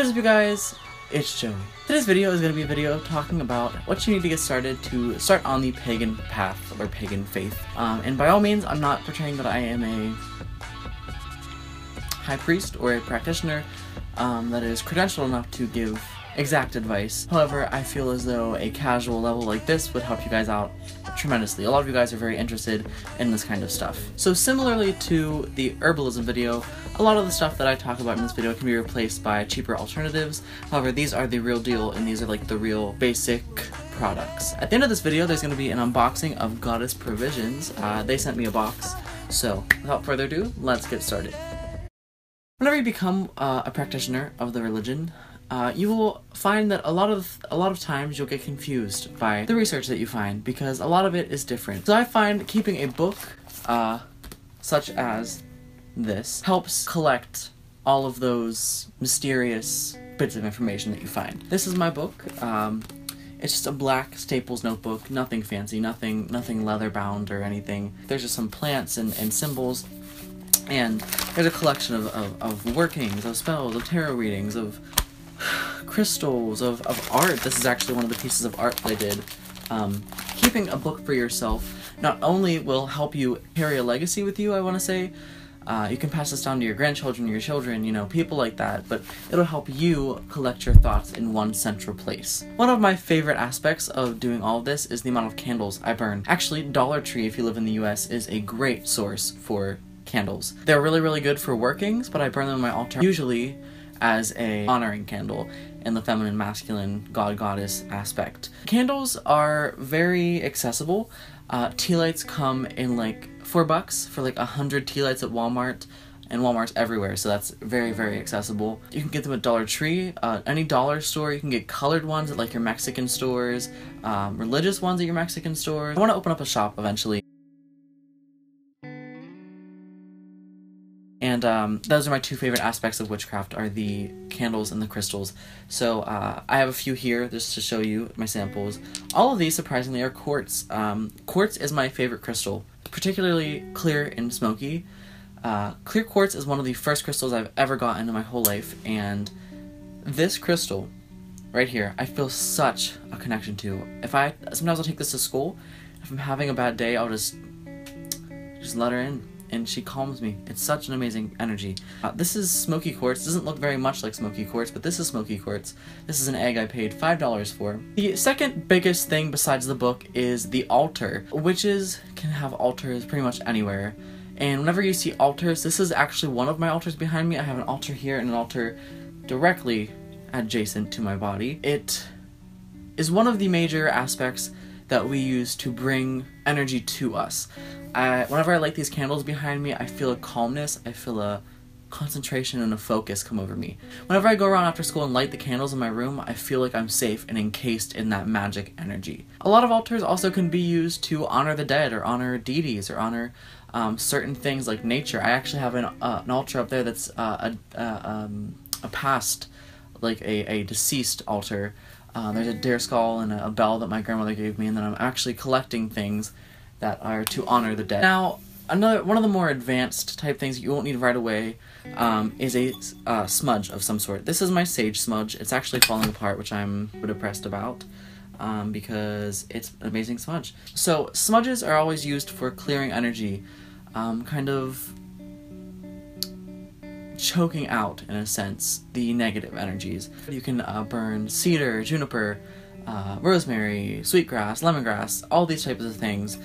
What is up, you guys? It's Joey. Today's video is going to be a video talking about what you need to get started to start on the pagan path or pagan faith. And by all means, I'm not portraying that I am a high priest or a practitioner that is credentialed enough to give exact advice. However, I feel as though a casual level like this would help you guys out tremendously. A lot of you guys are very interested in this kind of stuff. So similarly to the herbalism video, a lot of the stuff that I talk about in this video can be replaced by cheaper alternatives. However, these are the real deal, and these are like the real basic products. At the end of this video, there's going to be an unboxing of Goddess Provisions. They sent me a box. So without further ado, let's get started. Whenever you become a practitioner of the religion, you will find that a lot of times you'll get confused by the research that you find, because a lot of it is different. So I find keeping a book such as this helps collect all of those mysterious bits of information that you find. This is my book. It's just a black Staples notebook, nothing fancy, nothing leather bound or anything. There's just some plants and symbols, and there's a collection of workings, of spells, of tarot readings, of crystals, of art. This is actually one of the pieces of art that I did. Keeping a book for yourself not only will help you carry a legacy with you, I want to say, you can pass this down to your grandchildren, your children, you know, people like that, but it'll help you collect your thoughts in one central place. One of my favorite aspects of doing all of this is the amount of candles I burn. Actually, Dollar Tree, if you live in the US, is a great source for candles. They're really good for workings, but I burn them on my altar, usually as a honoring candle in the feminine, masculine, goddess aspect. Candles are very accessible. Tea lights come in like $4 for like 100 tea lights at Walmart, and Walmart's everywhere, so that's very accessible. You can get them at Dollar Tree, any dollar store. You can get colored ones at like your Mexican stores, religious ones at your Mexican stores. I want to open up a shop eventually. And those are my two favorite aspects of witchcraft, are the candles and the crystals. So I have a few here just to show you my samples. All of these, surprisingly, are quartz. Quartz is my favorite crystal, particularly clear and smoky. Clear quartz is one of the first crystals I've ever gotten in my whole life, and this crystal right here, I feel such a connection to. Sometimes I'll take this to school. If I'm having a bad day, I'll just let her in, and she calms me. It's such an amazing energy. This is smoky quartz. Doesn't look very much like smoky quartz, but this is smoky quartz. This is an egg I paid $5 for. The second biggest thing besides the book is the altar. Witches can have altars pretty much anywhere, and whenever you see altars, this is actually one of my altars behind me. I have an altar here and an altar directly adjacent to my body. It is one of the major aspects that we use to bring energy to us. Whenever I light these candles behind me, I feel a calmness, I feel a concentration and a focus come over me. Whenever I go around after school and light the candles in my room, I feel like I'm safe and encased in that magic energy. A lot of altars also can be used to honor the dead, or honor deities, or honor certain things like nature. I actually have an altar up there that's a past, like a deceased altar. There's a deer skull and a bell that my grandmother gave me, and then I'm actually collecting things that are to honor the dead. Now, one of the more advanced type things you won't need right away is a smudge of some sort. This is my sage smudge. It's actually falling apart, which I'm depressed about, because it's an amazing smudge. So smudges are always used for clearing energy, kind of choking out, in a sense, the negative energies. You can burn cedar, juniper, rosemary, sweetgrass, lemongrass, all these types of things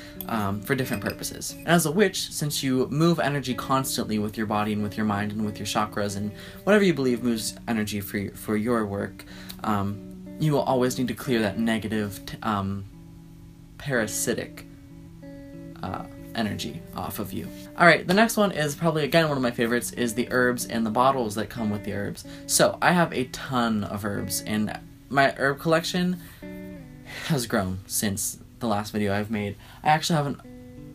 for different purposes. And as a witch, since you move energy constantly with your body and with your mind and with your chakras and whatever you believe moves energy for your work, you will always need to clear that negative, parasitic energy off of you. Alright, the next one is probably, again, one of my favorites, is the herbs and the bottles that come with the herbs. So I have a ton of herbs, and my herb collection has grown since the last video I've made. I actually have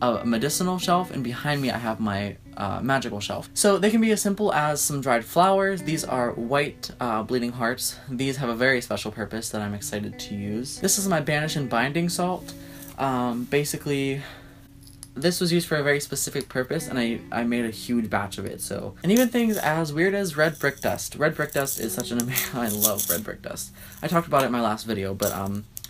a medicinal shelf, and behind me I have my magical shelf. So they can be as simple as some dried flowers. These are white bleeding hearts. These have a very special purpose that I'm excited to use. This is my banish and binding salt. Basically, this was used for a very specific purpose, and I made a huge batch of it. So, and even things as weird as red brick dust. Red brick dust is such an amazing, I love red brick dust. I talked about it in my last video, but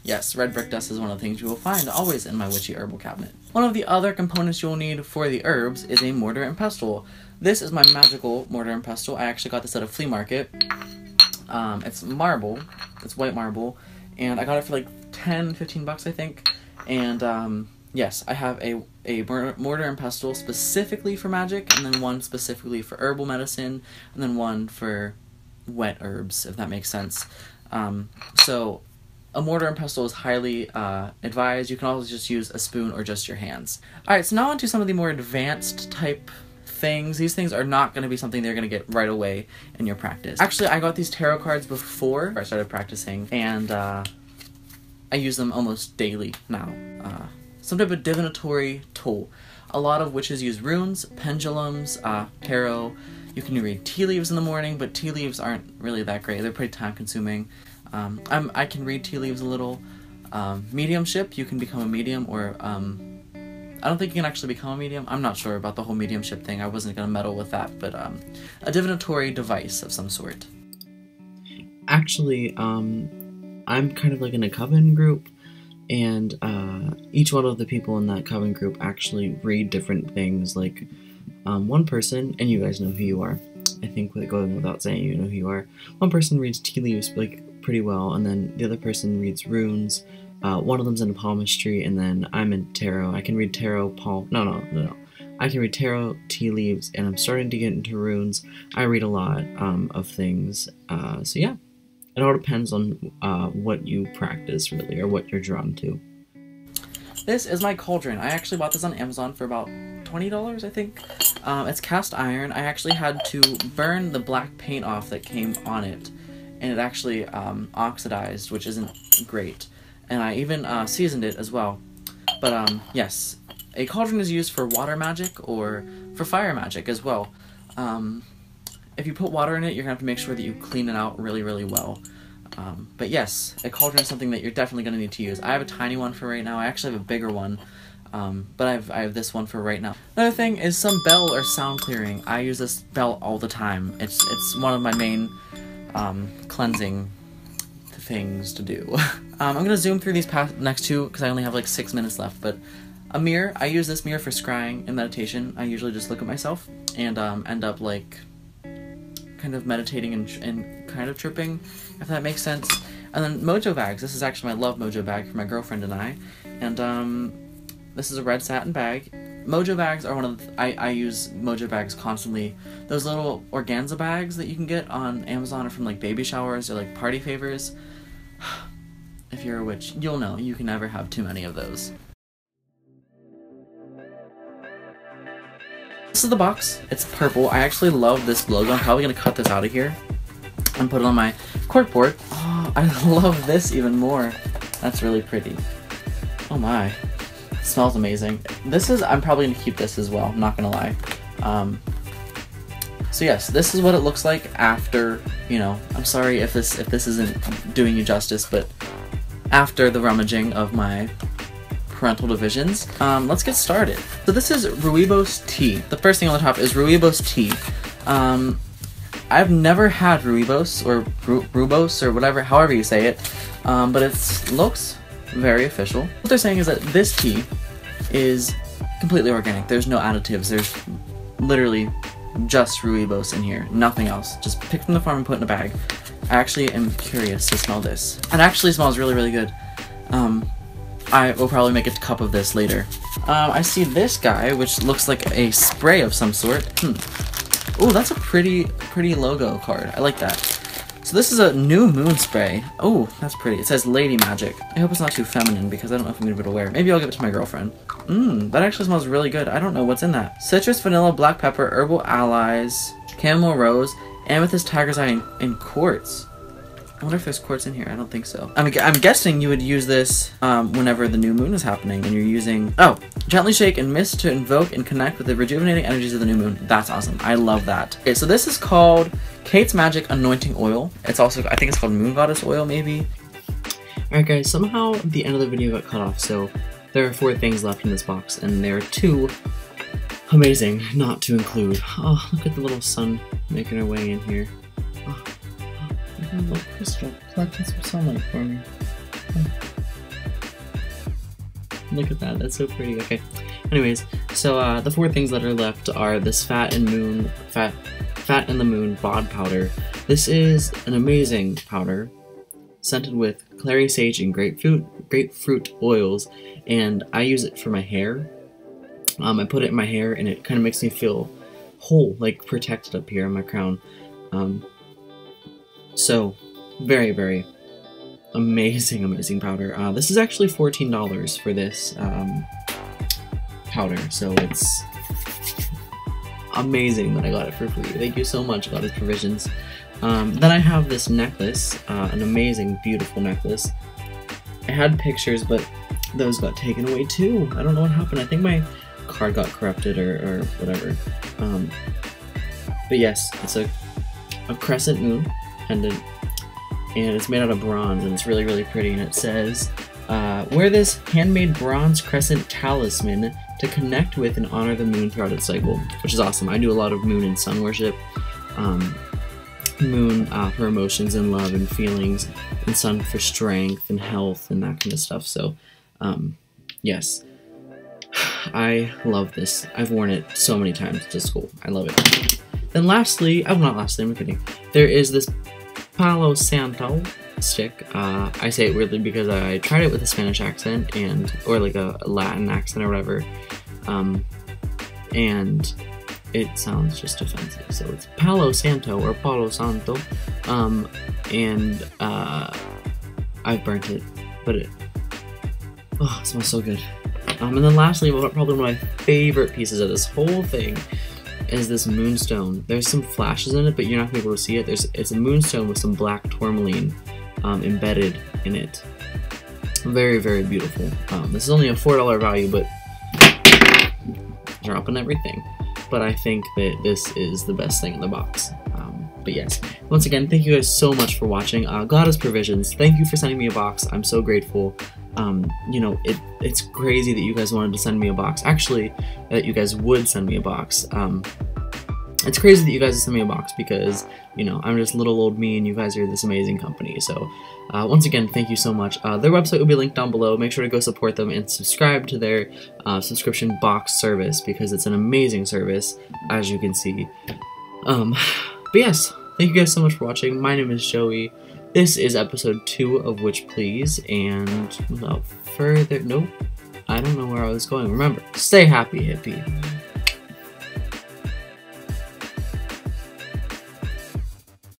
yes, red brick dust is one of the things you will find always in my witchy herbal cabinet. One of the other components you'll need for the herbs is a mortar and pestle. This is my magical mortar and pestle. I actually got this at a flea market. It's marble, it's white marble, and I got it for like 10-15 bucks, I think. And yes, I have a mortar and pestle specifically for magic, and then one specifically for herbal medicine, and then one for wet herbs, if that makes sense. So a mortar and pestle is highly advised. You can also just use a spoon or just your hands. Alright, so now on to some of the more advanced type things. These things are not going to be something they're going to get right away in your practice. Actually, I got these tarot cards before I started practicing, and I use them almost daily now. Some type of divinatory tool. A lot of witches use runes, pendulums, tarot. You can read tea leaves in the morning, but tea leaves aren't really that great. They're pretty time consuming. I can read tea leaves a little. Mediumship, you can become a medium, or I don't think you can actually become a medium. I'm not sure about the whole mediumship thing. I wasn't going to meddle with that, but a divinatory device of some sort. Actually, I'm kind of like in a coven group, and each one of the people in that coven group actually read different things. Like one person, and you guys know who you are, I think, going without saying, you know who you are. One person reads tea leaves like pretty well, and then the other person reads runes. One of them's in palmistry, and then I'm in tarot. I can read tarot, no. I can read tarot, tea leaves, and I'm starting to get into runes. I read a lot of things. So yeah, it all depends on what you practice, really, or what you're drawn to. This is my cauldron. I actually bought this on Amazon for about $20, I think. It's cast iron. I actually had to burn the black paint off that came on it, and it actually oxidized, which isn't great. And I even seasoned it as well. But yes, a cauldron is used for water magic or for fire magic as well. If you put water in it, you're going to have to make sure that you clean it out really, really well. But yes, a cauldron is something that you're definitely going to need to use. I have a tiny one for right now. I actually have a bigger one, but I have this one for right now. Another thing is some bell or sound clearing. I use this bell all the time. It's one of my main cleansing things to do. I'm going to zoom through these next two because I only have like 6 minutes left, but a mirror. I use this mirror for scrying and meditation. I usually just look at myself and end up like kind of meditating and kind of tripping, if that makes sense. And then mojo bags. This is actually my love mojo bag for my girlfriend and I. And this is a red satin bag. Mojo bags are one of the, I use mojo bags constantly. Those little organza bags that you can get on Amazon or from like baby showers or like party favors. If you're a witch, you'll know you can never have too many of those. This is the box. It's purple. I actually love this logo. I'm probably going to cut this out of here and put it on my corkboard. Oh, I love this even more. That's really pretty. Oh my. It smells amazing. I'm probably going to keep this as well, not going to lie. So yes, this is what it looks like after, you know, I'm sorry if this isn't doing you justice, but after the rummaging of my parental divisions. Let's get started. So this is Rooibos tea. The first thing on the top is Rooibos tea. I've never had Rooibos or Rubos or whatever, however you say it, but it looks very official. What they're saying is that this tea is completely organic. There's no additives. There's literally just Rooibos in here, nothing else. Just picked from the farm and put in a bag. I actually am curious to smell this. It actually smells really, really good. I will probably make a cup of this later. I see this guy, which looks like a spray of some sort. Oh, that's a pretty logo card. I like that. So this is a new moon spray. Oh, that's pretty. It says Lady Magic. I hope it's not too feminine because I don't know if I'm gonna be able to wear it. Maybe I'll give it to my girlfriend. That actually smells really good. I don't know what's in that. Citrus, vanilla, black pepper, herbal allies, chamomile rose, amethyst, tiger's eye, and quartz. I wonder if there's quartz in here. I don't think so. I'm guessing you would use this whenever the new moon is happening and you're using... Oh, gently shake and mist to invoke and connect with the rejuvenating energies of the new moon. That's awesome. I love that. Okay, so this is called Kate's Magic Anointing Oil. It's also, I think it's called Moon Goddess Oil, maybe. Alright guys, somehow the end of the video got cut off, so there are 4 things left in this box, and there are 2 amazing not to include. Oh, look at the little sun making her way in here. Oh, look at the little crystal collecting some sunlight for me. Oh. Look at that, that's so pretty. Okay. Anyways, so the 4 things that are left are this Fat in the Moon bod powder. This is an amazing powder, scented with clary sage and grapefruit oils, and I use it for my hair. I put it in my hair, and it kind of makes me feel whole, like protected up here in my crown. So, very, very amazing powder. This is actually $14 for this powder, so it's amazing that I got it for free. Thank you so much, Goddess Provisions. Then I have this necklace, an amazing, beautiful necklace. I had pictures, but those got taken away too. I don't know what happened. I think my card got corrupted or whatever. But yes, it's a crescent moon pendant, and it's made out of bronze, and it's really, really pretty, and it says, wear this handmade bronze crescent talisman to connect with and honor the moon throughout its cycle, which is awesome. I do a lot of moon and sun worship. Moon for emotions and love and feelings, and sun for strength and health and that kind of stuff. So, yes, I love this. I've worn it so many times to school. I love it. Then lastly, oh, not lastly, I'm kidding. There is this Palo Santo stick. I say it weirdly because I tried it with a Spanish accent or like a Latin accent or whatever, and it sounds just offensive. So it's Palo Santo or Palo Santo, and I've burnt it, but it smells so good. And then lastly, probably one of my favorite pieces of this whole thing is this moonstone. There's some flashes in it, but you're not gonna be able to see it. It's a moonstone with some black tourmaline embedded in it. Very, very beautiful. This is only a $4 value, but dropping everything. But I think that this is the best thing in the box. But yes, once again, thank you guys so much for watching. Goddess Provisions, thank you for sending me a box. I'm so grateful. You know, it's crazy that you guys wanted to send me a box. Actually, that you guys would send me a box. It's crazy that you guys would send me a box because, you know, I'm just little old me and you guys are this amazing company. So, once again, thank you so much. Their website will be linked down below. Make sure to go support them and subscribe to their subscription box service because it's an amazing service, as you can see. But yes, thank you guys so much for watching. My name is Joey. This is episode 2 of Witch Please, and without further, nope, I don't know where I was going. Remember, stay happy, hippie.